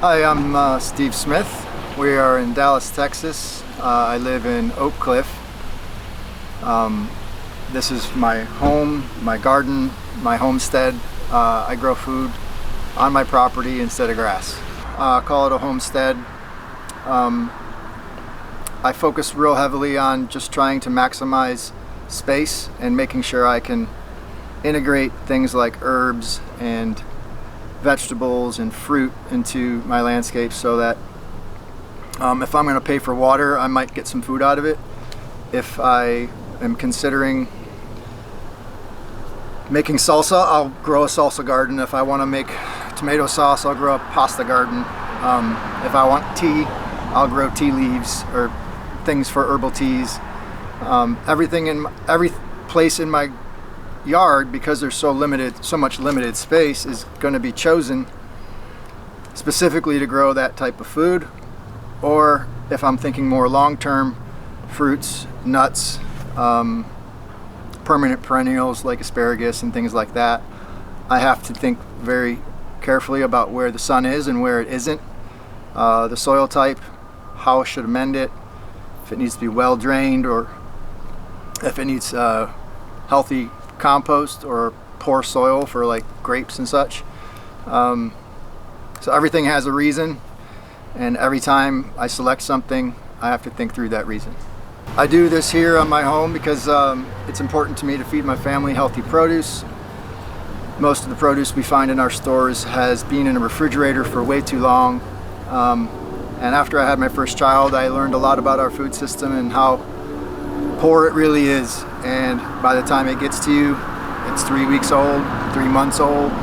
Hi, I'm Steve Smith. We are in Dallas, Texas. I live in Oak Cliff. This is my home, my garden, my homestead. I grow food on my property instead of grass. Call it a homestead. I focus real heavily on just trying to maximize space and making sure I can integrate things like herbs and vegetables and fruit into my landscape so that if I'm going to pay for water, I might get some food out of it. If I am considering making salsa, I'll grow a salsa garden. If I want to make tomato sauce, I'll grow a pasta garden. If I want tea, I'll grow tea leaves or things for herbal teas. Every place in my yard, because there's so much limited space, is going to be chosen specifically to grow that type of food. Or if I'm thinking more long-term, fruits, nuts, permanent perennials like asparagus and things like that, I have to think very carefully about where the sun is and where it isn't, the soil type, how I should amend it, if it needs to be well drained, or if it needs healthy compost or poor soil for like grapes and such. So everything has a reason, and every time I select something, I have to think through that reason. I do this here on my home because it's important to me to feed my family healthy produce. Most of the produce we find in our stores has been in a refrigerator for way too long. And after I had my first child, I learned a lot about our food system and how poor it really is. And by the time it gets to you, it's 3 weeks old, 3 months old.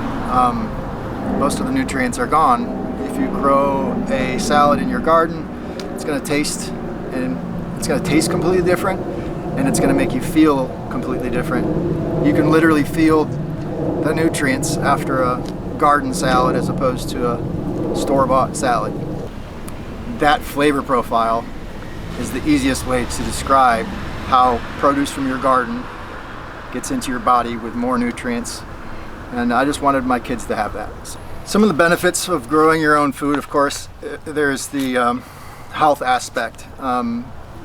Most of the nutrients are gone. If you grow a salad in your garden, it's going to taste completely different, and it's going to make you feel completely different. You can literally feel the nutrients after a garden salad as opposed to a store-bought salad. That flavor profile is the easiest way to describe how produce from your garden gets into your body with more nutrients, and I just wanted my kids to have that. Some of the benefits of growing your own food, of course, there's the health aspect.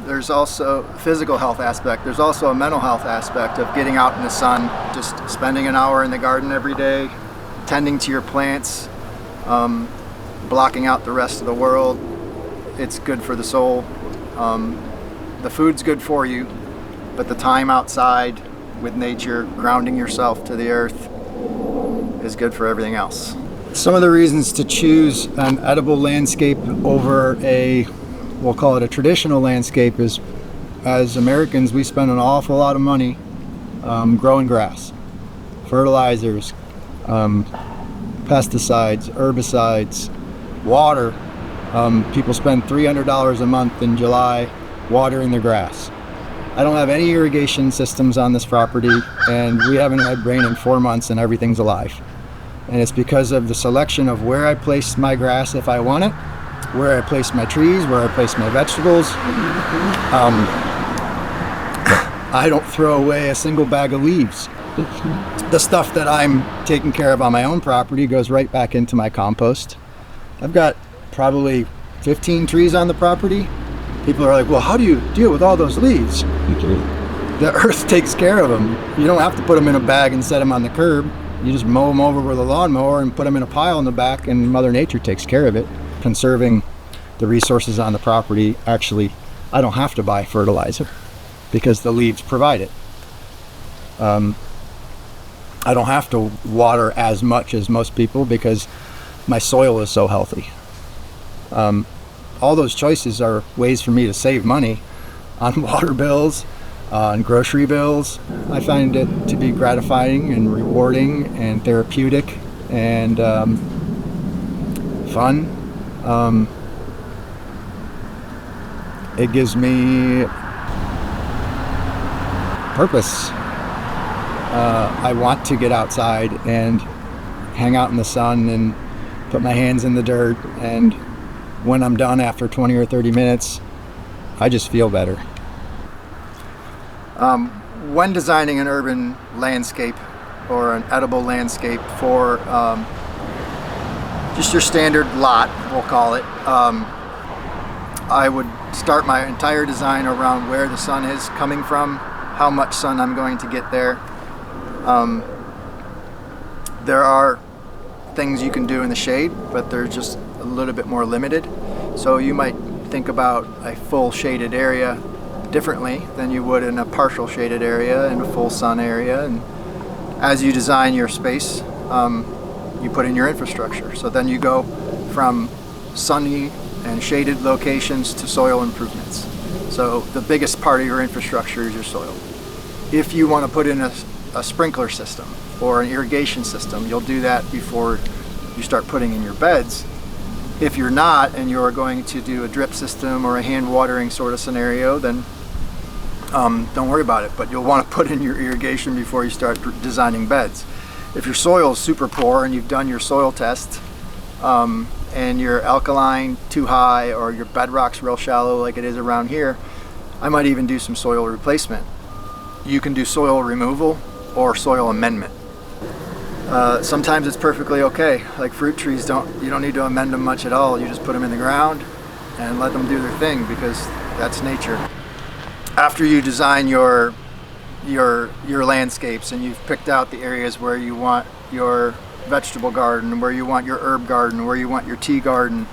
There's also a physical health aspect. There's also a mental health aspect of getting out in the sun, just spending an hour in the garden every day, tending to your plants, blocking out the rest of the world. It's good for the soul. The food's good for you, but the time outside with nature, grounding yourself to the earth, is good for everything else. Some of the reasons to choose an edible landscape over we'll call it a traditional landscape, is as Americans, we spend an awful lot of money growing grass, fertilizers, pesticides, herbicides, water. People spend $300 a month in July watering their grass. I don't have any irrigation systems on this property, and we haven't had rain in 4 months, and everything's alive. And it's because of the selection of where I place my grass if I want it, where I place my trees, where I place my vegetables. I don't throw away a single bag of leaves. The stuff that I'm taking care of on my own property goes right back into my compost. I've got probably 15 trees on the property. People are like, well, how do you deal with all those leaves? The earth takes care of them. You don't have to put them in a bag and set them on the curb. You just mow them over with a lawnmower and put them in a pile in the back, and Mother Nature takes care of it. Conserving the resources on the property, actually, I don't have to buy fertilizer because the leaves provide it. I don't have to water as much as most people because my soil is so healthy. All those choices are ways for me to save money on water bills, on grocery bills. I find it to be gratifying and rewarding and therapeutic and fun. It gives me purpose. I want to get outside and hang out in the sun and put my hands in the dirt, and when I'm done after 20 or 30 minutes, I just feel better. When designing an urban landscape or an edible landscape for just your standard lot, we'll call it, I would start my entire design around where the sun is coming from, how much sun I'm going to get there. There are things you can do in the shade, but they're just a little bit more limited. So you might think about a full shaded area differently than you would in a partial shaded area and a full sun area. And as you design your space, you put in your infrastructure. So then you go from sunny and shaded locations to soil improvements. So the biggest part of your infrastructure is your soil. If you want to put in a sprinkler system or an irrigation system, you'll do that before you start putting in your beds. If you're not, and you're going to do a drip system or a hand watering sort of scenario, then don't worry about it, but you'll want to put in your irrigation before you start designing beds. If your soil is super poor and you've done your soil test, and your alkaline too high or your bedrock's real shallow like it is around here, I might even do some soil replacement. You can do soil removal or soil amendment. Sometimes it's perfectly okay. Like fruit trees, you don't need to amend them much at all. You just put them in the ground and let them do their thing, because that's nature. After you design your landscapes and you've picked out the areas where you want your vegetable garden, where you want your herb garden, where you want your tea garden,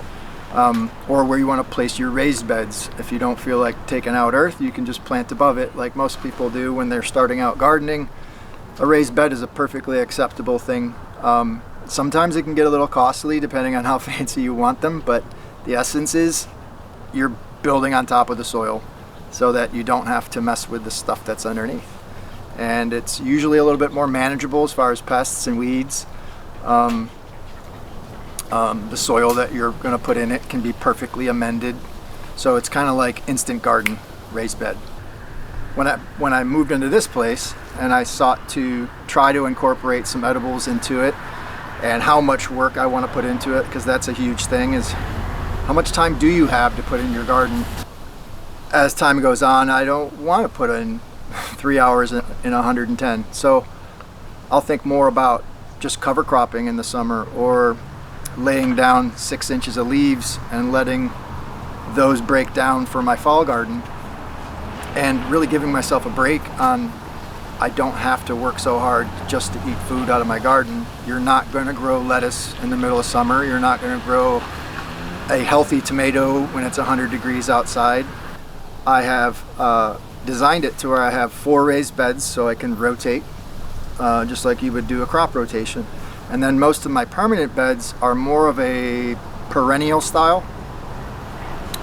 or where you want to place your raised beds. If you don't feel like taking out earth, you can just plant above it like most people do when they're starting out gardening. A raised bed is a perfectly acceptable thing. Sometimes it can get a little costly depending on how fancy you want them, but the essence is you're building on top of the soil so that you don't have to mess with the stuff that's underneath. And it's usually a little bit more manageable as far as pests and weeds. The soil that you're going to put in it can be perfectly amended. So it's kind of like instant garden raised bed. When I moved into this place and I sought to try to incorporate some edibles into it, and how much work I want to put into it, because that's a huge thing, is how much time do you have to put in your garden? As time goes on, I don't want to put in 3 hours in 110. So I'll think more about just cover cropping in the summer, or laying down 6 inches of leaves and letting those break down for my fall garden, and really giving myself a break on, I don't have to work so hard just to eat food out of my garden. You're not going to grow lettuce in the middle of summer. You're not going to grow a healthy tomato when it's 100 degrees outside. I have designed it to where I have 4 raised beds so I can rotate, just like you would do a crop rotation. And then most of my permanent beds are more of a perennial style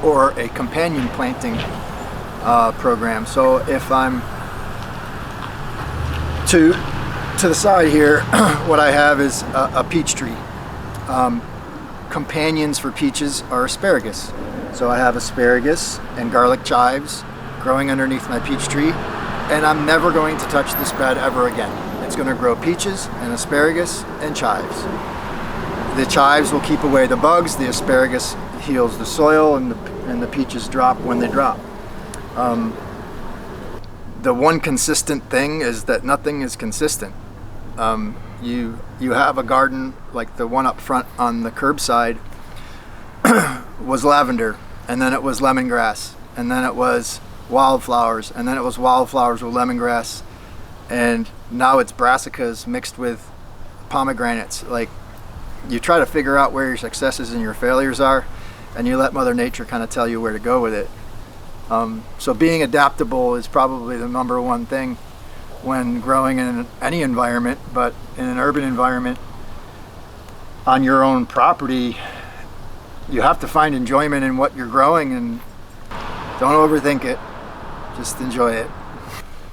or a companion planting program. So if I'm to the side here, what I have is a peach tree. Companions for peaches are asparagus. So I have asparagus and garlic chives growing underneath my peach tree, and I'm never going to touch this bed ever again. It's going to grow peaches and asparagus and chives. The chives will keep away the bugs, the asparagus heals the soil, and the peaches drop when they drop. The one consistent thing is that nothing is consistent. You have a garden like the one up front on the curbside was lavender, and then it was lemongrass, and then it was wildflowers, and then it was wildflowers with lemongrass, and now it's brassicas mixed with pomegranates. Like, you try to figure out where your successes and your failures are, and you let Mother Nature kind of tell you where to go with it. So being adaptable is probably the number one thing when growing in any environment, but in an urban environment on your own property, you have to find enjoyment in what you're growing, and don't overthink it. Just enjoy it.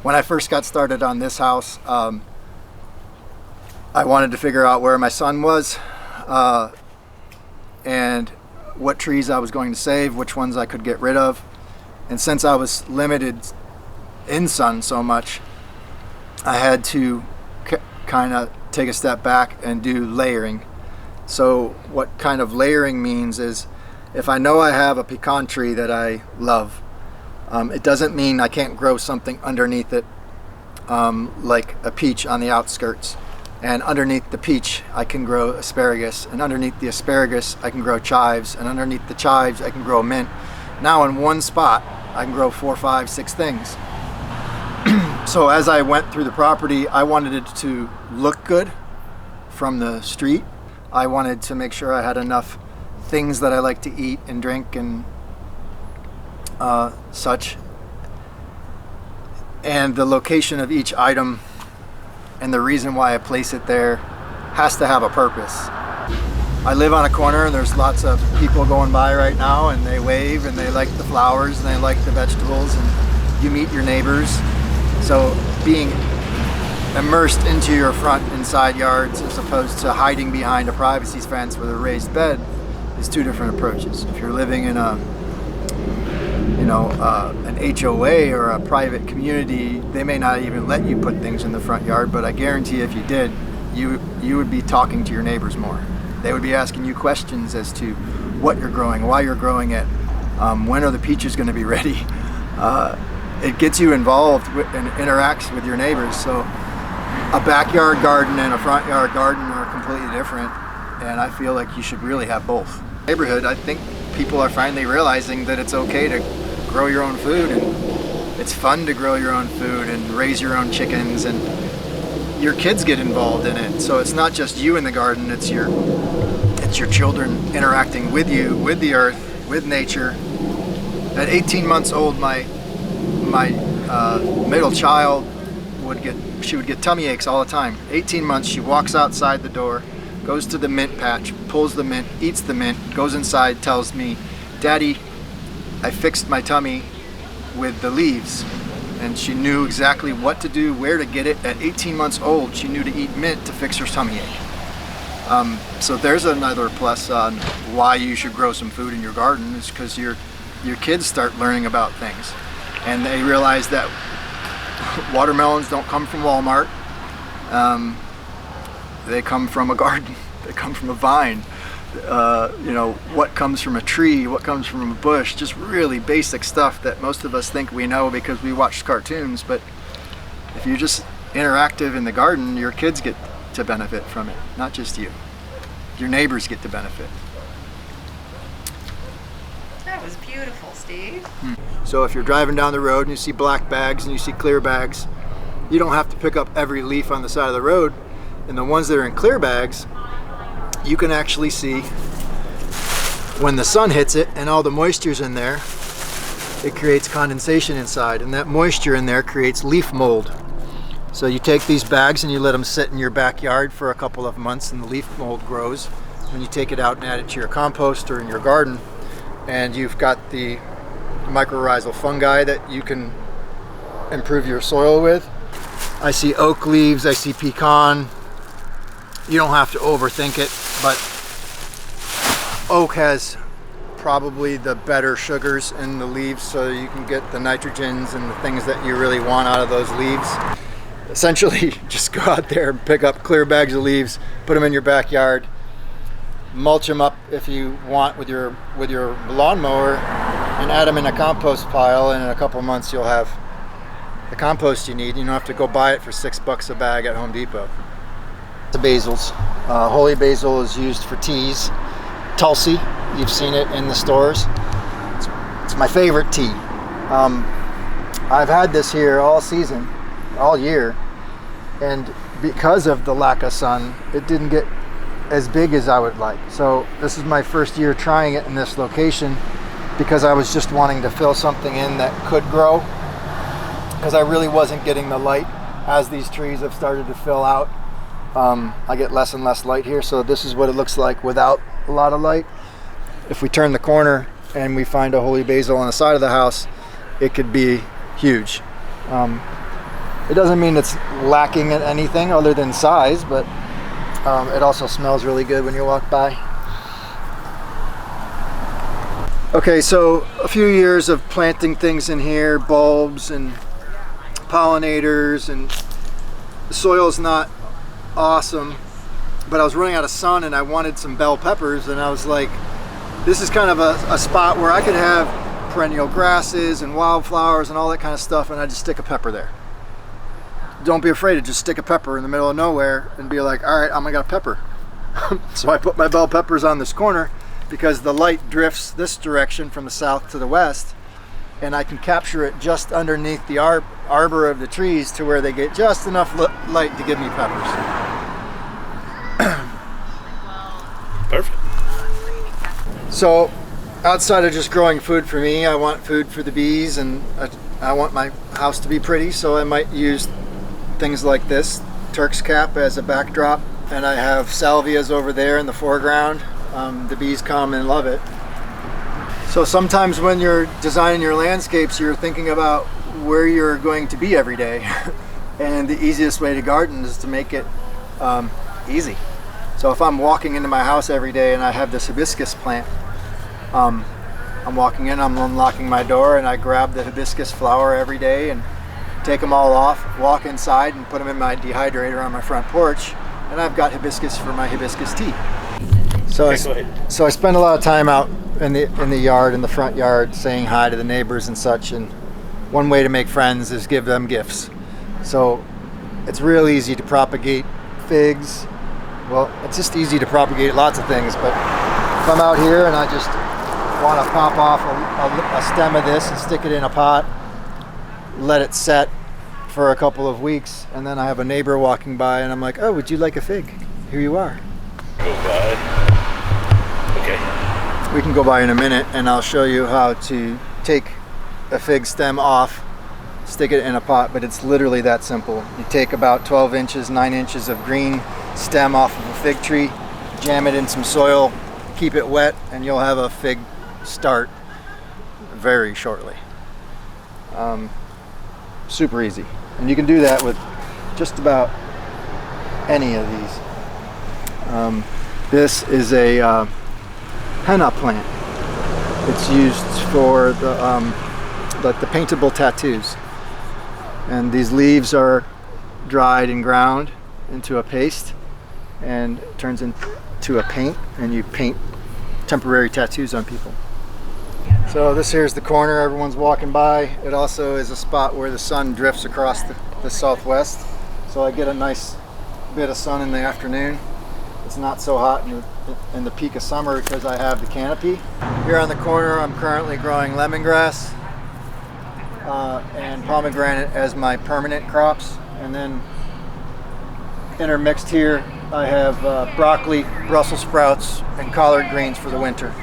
When I first got started on this house, I wanted to figure out where my sun was, and what trees I was going to save, which ones I could get rid of. And since I was limited in sun so much, I had to kind of take a step back and do layering. So what kind of layering means is, if I know I have a pecan tree that I love, it doesn't mean I can't grow something underneath it, like a peach on the outskirts. And underneath the peach, I can grow asparagus. And underneath the asparagus, I can grow chives. And underneath the chives, I can grow mint. Now in one spot, I can grow 4, 5, 6 things. So as I went through the property, I wanted it to look good from the street. I wanted to make sure I had enough things that I like to eat and drink and such. And the location of each item and the reason why I place it there has to have a purpose. I live on a corner and there's lots of people going by right now, and they wave and they like the flowers and they like the vegetables, and you meet your neighbors. So being immersed into your front and side yards as opposed to hiding behind a privacy fence with a raised bed is two different approaches. If you're living in a an HOA or a private community, they may not even let you put things in the front yard, but I guarantee if you did, you would be talking to your neighbors more. They would be asking you questions as to what you're growing, why you're growing it, when are the peaches going to be ready. It gets you involved and interacts with your neighbors. So a backyard garden and a front yard garden are completely different, and I feel like you should really have both. Neighborhood, I think people are finally realizing that it's okay to grow your own food, and it's fun to grow your own food and raise your own chickens, and your kids get involved in it. So it's not just you in the garden, it's your children interacting with you, with the earth, with nature. At 18 months old, my middle child would get tummy aches all the time. 18 months, she walks outside the door, goes to the mint patch, pulls the mint, eats the mint, goes inside, tells me, "Daddy, I fixed my tummy with the leaves." And she knew exactly what to do, where to get it. At 18 months old, she knew to eat mint to fix her tummy ache. So there's another plus on why you should grow some food in your garden, is because your kids start learning about things. And they realize that watermelons don't come from Walmart. They come from a garden. They come from a vine. What comes from a tree, what comes from a bush, just really basic stuff that most of us think we know because we watch cartoons. But if you're just interactive in the garden, your kids get to benefit from it, not just you. Your neighbors get to benefit. That was beautiful, Steve. So if you're driving down the road and you see black bags and you see clear bags, you don't have to pick up every leaf on the side of the road. And the ones that are in clear bags, you can actually see when the sun hits it and all the moisture's in there, it creates condensation inside, and that moisture in there creates leaf mold. So you take these bags and you let them sit in your backyard for a couple of months, and the leaf mold grows. When you take it out and add it to your compost or in your garden, and you've got the mycorrhizal fungi that you can improve your soil with. I see oak leaves, I see pecan. You don't have to overthink it, but oak has probably the better sugars in the leaves, so you can get the nitrogens and the things that you really want out of those leaves. Essentially, just go out there and pick up clear bags of leaves, put them in your backyard, mulch them up if you want with your lawnmower, and add them in a compost pile, and in a couple months you'll have the compost you need. You don't have to go buy it for $6 a bag at Home Depot. The basils. Holy basil is used for teas. Tulsi, you've seen it in the stores. It's my favorite tea. I've had this here all season, all year, and because of the lack of sun, it didn't get as big as I would like. So this is my first year trying it in this location, because I was just wanting to fill something in that could grow, because I really wasn't getting the light. As these trees have started to fill out, I get less and less light here, so this is what it looks like without a lot of light. If we turn the corner and we find a holy basil on the side of the house, it could be huge. It doesn't mean it's lacking in anything other than size, but it also smells really good when you walk by. Okay, so a few years of planting things in here, bulbs and pollinators, and the soil's not awesome, but I was running out of sun and I wanted some bell peppers, and I was like, this is kind of a spot where I could have perennial grasses and wildflowers and all that kind of stuff, and I just stick a pepper there. don't be afraid to just stick a pepper in the middle of nowhere and be like, all right, I'm gonna got pepper. So I put my bell peppers on this corner because the light drifts this direction from the south to the west, and I can capture it just underneath the arbor of the trees to where they get just enough light to give me peppers. Perfect. So outside of just growing food for me, I want food for the bees, and I want my house to be pretty, so I might use things like this Turk's cap as a backdrop, and I have salvias over there in the foreground. The bees come and love it. So sometimes when you're designing your landscapes, you're thinking about where you're going to be every day. And the easiest way to garden is to make it easy. So if I'm walking into my house every day and I have this hibiscus plant, I'm walking in, I'm unlocking my door, and I grab the hibiscus flower every day and take them all off, walk inside and put them in my dehydrator on my front porch, and I've got hibiscus for my hibiscus tea. So I spend a lot of time out in the yard, in the front yard, saying hi to the neighbors and such, and one way to make friends is give them gifts. So it's real easy to propagate figs. Well, it's just easy to propagate lots of things, but if I'm out here and I just want to pop off a stem of this and stick it in a pot, let it set for a couple of weeks, and then I have a neighbor walking by and I'm like, oh, would you like a fig? Here you are. Go by. Okay. We can go by in a minute and I'll show you how to take a fig stem off, stick it in a pot, but it's literally that simple. You take about 12 inches, 9 inches of green stem off of a fig tree, jam it in some soil, keep it wet, and you'll have a fig start very shortly. Super easy. And you can do that with just about any of these. This is a henna plant. It's used for the paintable tattoos. And these leaves are dried and ground into a paste and it turns into a paint, and you paint temporary tattoos on people. So this here's the corner everyone's walking by. It also is a spot where the sun drifts across the southwest, so I get a nice bit of sun in the afternoon. It's not so hot in the peak of summer because I have the canopy. Here on the corner I'm currently growing lemongrass and pomegranate as my permanent crops, and then intermixed here I have broccoli, Brussels sprouts, and collard greens for the winter.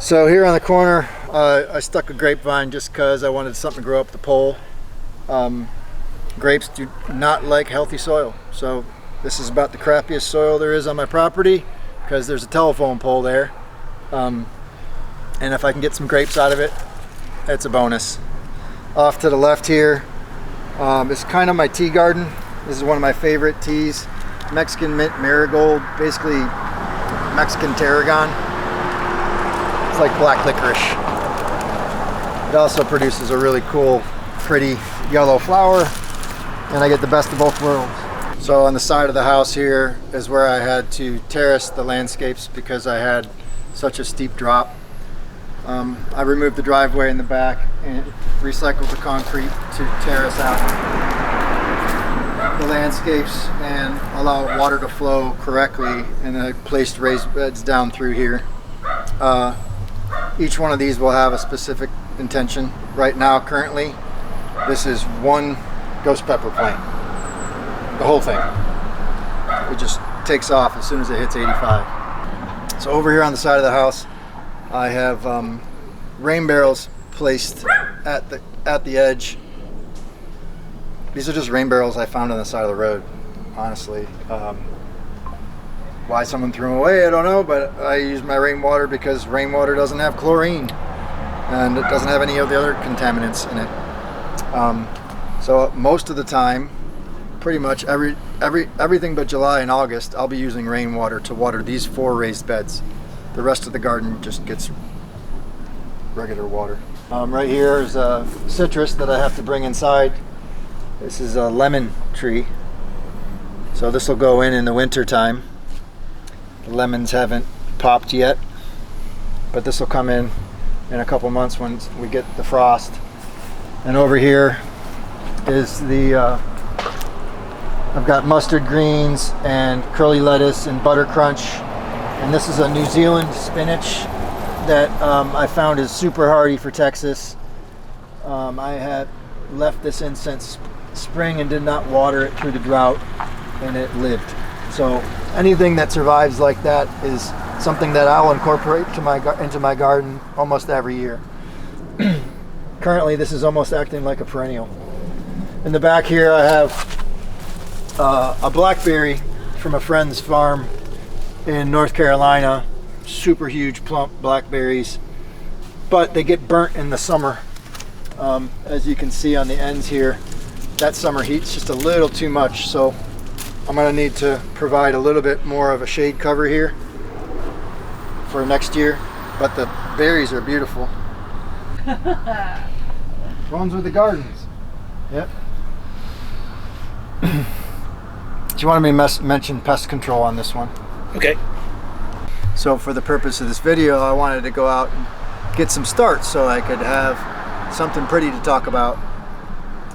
So here on the corner I stuck a grapevine just because I wanted something to grow up the pole. Grapes do not like healthy soil, so this is about the crappiest soil there is on my property because there's a telephone pole there. And if I can get some grapes out of it, it's a bonus. Off to the left here is kind of my tea garden. This is one of my favorite teas. Mexican mint marigold, basically Mexican tarragon. It's like black licorice. It also produces a really cool, pretty yellow flower, and I get the best of both worlds. So on the side of the house here is where I had to terrace the landscapes because I had such a steep drop. I removed the driveway in the back and recycled the concrete to terrace out the landscapes and allow water to flow correctly, and I placed raised beds down through here. Each one of these will have a specific intention. Right now, currently, this is one ghost pepper plant. The whole thing. It just takes off as soon as it hits 85. So over here on the side of the house, I have rain barrels placed at the edge. These are just rain barrels I found on the side of the road, honestly. Why someone threw them away, I don't know, but I use my rainwater because rainwater doesn't have chlorine and it doesn't have any of the other contaminants in it. So most of the time, pretty much everything but July and August, I'll be using rainwater to water these 4 raised beds. The rest of the garden just gets regular water. Right here is a citrus that I have to bring inside. This is a lemon tree. So this will go in the winter time. The lemons haven't popped yet, but this will come in a couple months when we get the frost. And over here is the I've got mustard greens and curly lettuce and butter crunch. And this is a New Zealand spinach that I found is super hardy for Texas. I had left this in since spring and did not water it through the drought, and it lived. So anything that survives like that is something that I'll incorporate into my garden almost every year. Currently, this is almost acting like a perennial. In the back here, I have a blackberry from a friend's farm in North Carolina. Super huge, plump blackberries, but they get burnt in the summer. As you can see on the ends here, that summer heat's just a little too much, so I'm going to need to provide a little bit more of a shade cover here for next year. But the berries are beautiful. Ones with the gardens. Yep. Do you want me to mention pest control on this one? Okay. So for the purpose of this video, I wanted to go out and get some starts so I could have something pretty to talk about.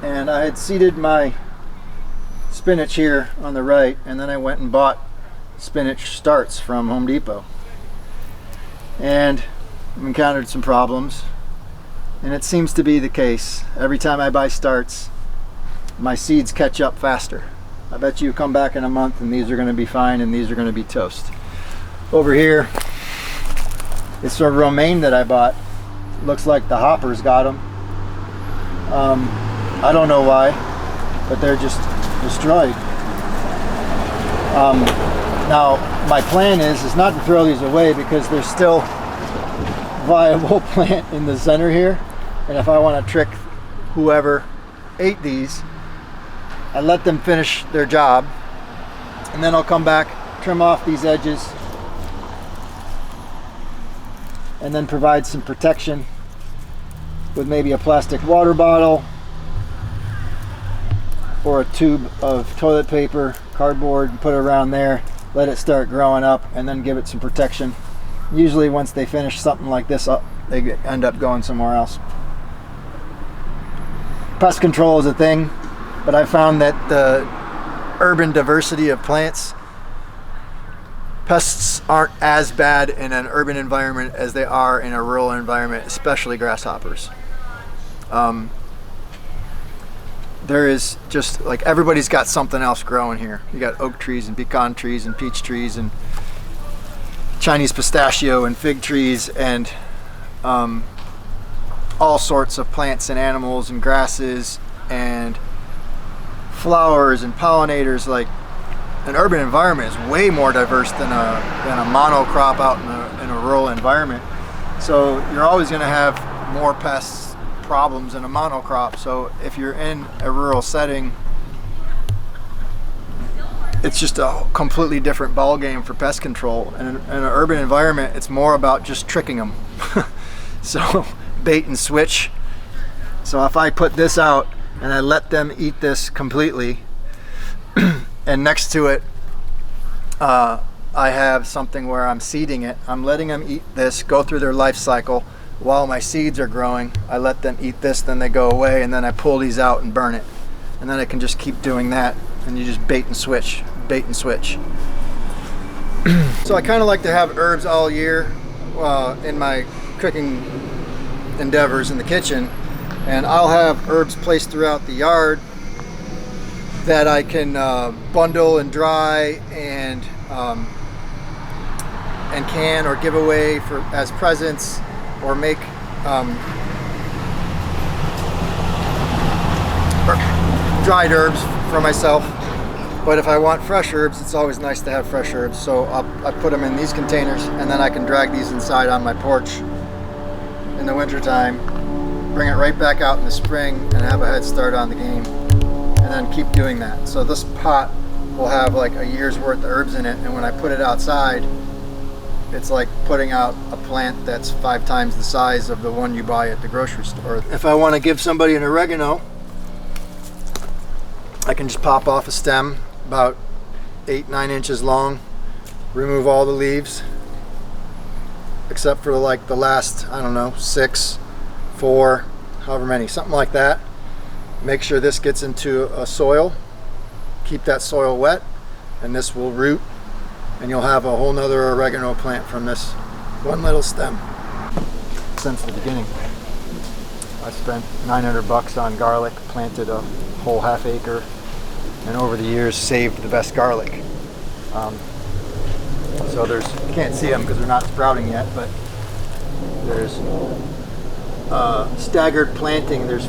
And I had seeded my spinach here on the right, and then I went and bought spinach starts from Home Depot. And I've encountered some problems, and it seems to be the case. Every time I buy starts, my seeds catch up faster. I bet you come back in a month and these are going to be fine and these are going to be toast. Over here, it's a romaine that I bought. Looks like the hoppers got them. I don't know why, but they're just destroyed. Now, my plan is not to throw these away because they're still viable plant in the center here. And if I want to trick whoever ate these, I let them finish their job, and then I'll come back, trim off these edges, and then provide some protection with maybe a plastic water bottle or a tube of toilet paper, cardboard, and put it around there, let it start growing up, and then give it some protection. Usually once they finish something like this up, they end up going somewhere else. Pest control is a thing, but I found that the urban diversity of plants, pests aren't as bad in an urban environment as they are in a rural environment, especially grasshoppers. There is just like everybody's got something else growing here. You got oak trees and pecan trees and peach trees and Chinese pistachio and fig trees and all sorts of plants and animals and grasses and flowers and pollinators. Like an urban environment is way more diverse than a monocrop out in a rural environment. So you're always going to have more pests problems in a monocrop. So if you're in a rural setting, it's just a completely different ball game for pest control. And in an urban environment, it's more about just tricking them. So bait and switch. So if I put this out and I let them eat this completely, and next to it I have something where I'm seeding it. I'm letting them eat this, go through their life cycle. While my seeds are growing, I let them eat this, then they go away, and then I pull these out and burn it. And then I can just keep doing that, and you just bait and switch, bait and switch. So I kind of like to have herbs all year in my cooking endeavors in the kitchen, and I'll have herbs placed throughout the yard that I can bundle and dry and can or give away for as presents, or make dried herbs for myself. But if I want fresh herbs, it's always nice to have fresh herbs. So I put them in these containers, and then I can drag these inside on my porch in the wintertime, bring it right back out in the spring, and have a head start on the game, and then keep doing that. So this pot will have like a year's worth of herbs in it, and when I put it outside, it's like putting out a plant that's 5 times the size of the one you buy at the grocery store. If I want to give somebody an oregano, I can just pop off a stem about 8-9 inches long, remove all the leaves except for like the last, I don't know, 6, 4, however many, something like that. Make sure this gets into a soil keep that soil wet, and this will root, and you'll have a whole nother oregano plant from this one little stem. Since the beginning, I spent $900 on garlic, planted a whole half acre, and over the years saved the best garlic. So there's, you can't see them because they're not sprouting yet, but there's staggered planting. There's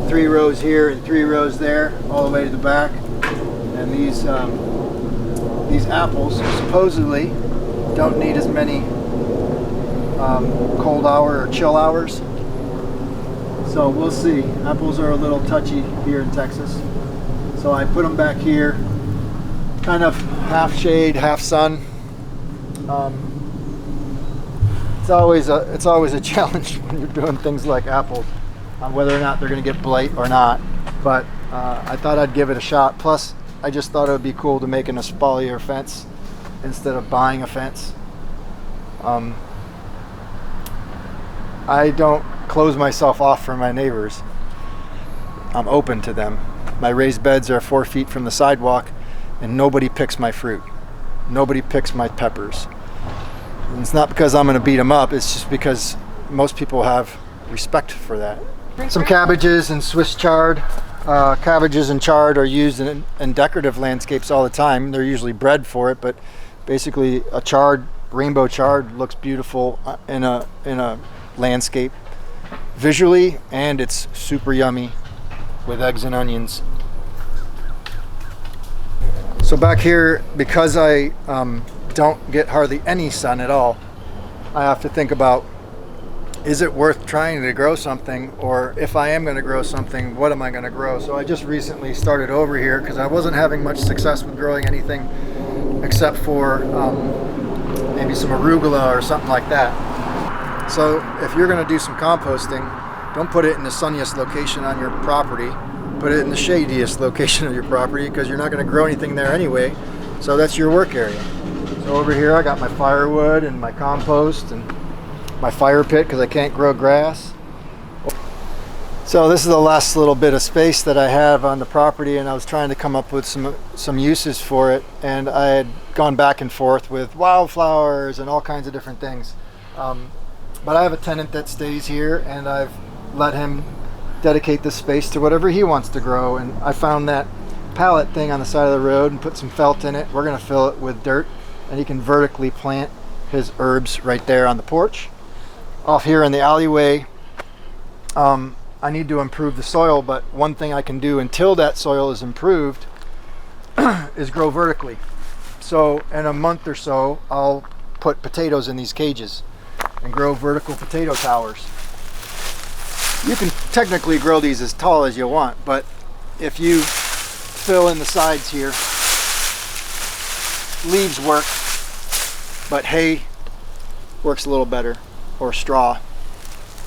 3 rows here and 3 rows there, all the way to the back. And these apples supposedly don't need as many cold hour or chill hours. So we'll see. Apples are a little touchy here in Texas. So I put them back here, kind of half shade, half sun. It's always a challenge when you're doing things like apples, on whether or not they're going to get blight or not. But I thought I'd give it a shot. Plus, I just thought it would be cool to make an espalier fence instead of buying a fence. I don't close myself off from my neighbors. I'm open to them. My raised beds are 4 feet from the sidewalk, and nobody picks my fruit. Nobody picks my peppers. And it's not because I'm going to beat them up, it's just because most people have respect for that. Some cabbages and Swiss chard. Cabbages and chard are used in decorative landscapes all the time. They're usually bred for it, but basically a chard, rainbow chard, looks beautiful in a landscape visually, and it's super yummy with eggs and onions. So back here, because I don't get hardly any sun at all, I have to think about, is it worth trying to grow something, or if I am going to grow something, what am I going to grow? So I just recently started over here because I wasn't having much success with growing anything except for maybe some arugula or something like that. So if you're going to do some composting, don't put it in the sunniest location on your property. Put it in the shadiest location of your property, because you're not going to grow anything there anyway. So that's your work area. So over here I got my firewood and my compost and my fire pit because I can't grow grass. So this is the last little bit of space that I have on the property, and I was trying to come up with some uses for it, and I had gone back and forth with wildflowers and all kinds of different things. But I have a tenant that stays here, and I've let him dedicate this space to whatever he wants to grow. And I found that pallet thing on the side of the road and put some felt in it. We're going to fill it with dirt, and he can vertically plant his herbs right there on the porch. Off here in the alleyway, I need to improve the soil, but one thing I can do until that soil is improved is grow vertically. So in a month or so, I'll put potatoes in these cages and grow vertical potato towers. You can technically grow these as tall as you want, but if you fill in the sides here, leaves work, but hay works a little better, or straw.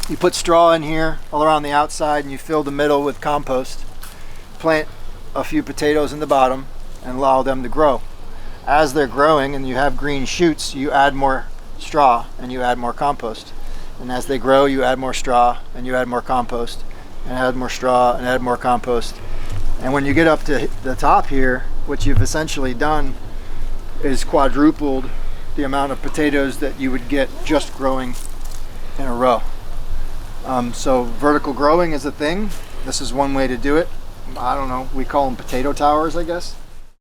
You put straw in here all around the outside, and you fill the middle with compost. Plant a few potatoes in the bottom and allow them to grow. As they're growing and you have green shoots, you add more straw and you add more compost. And as they grow, you add more straw and you add more compost, and add more straw and add more compost. And when you get up to the top here, what you've essentially done is quadrupled the amount of potatoes that you would get just growing in a row. So vertical growing is a thing. This is one way to do it. I don't know, we call them potato towers, I guess.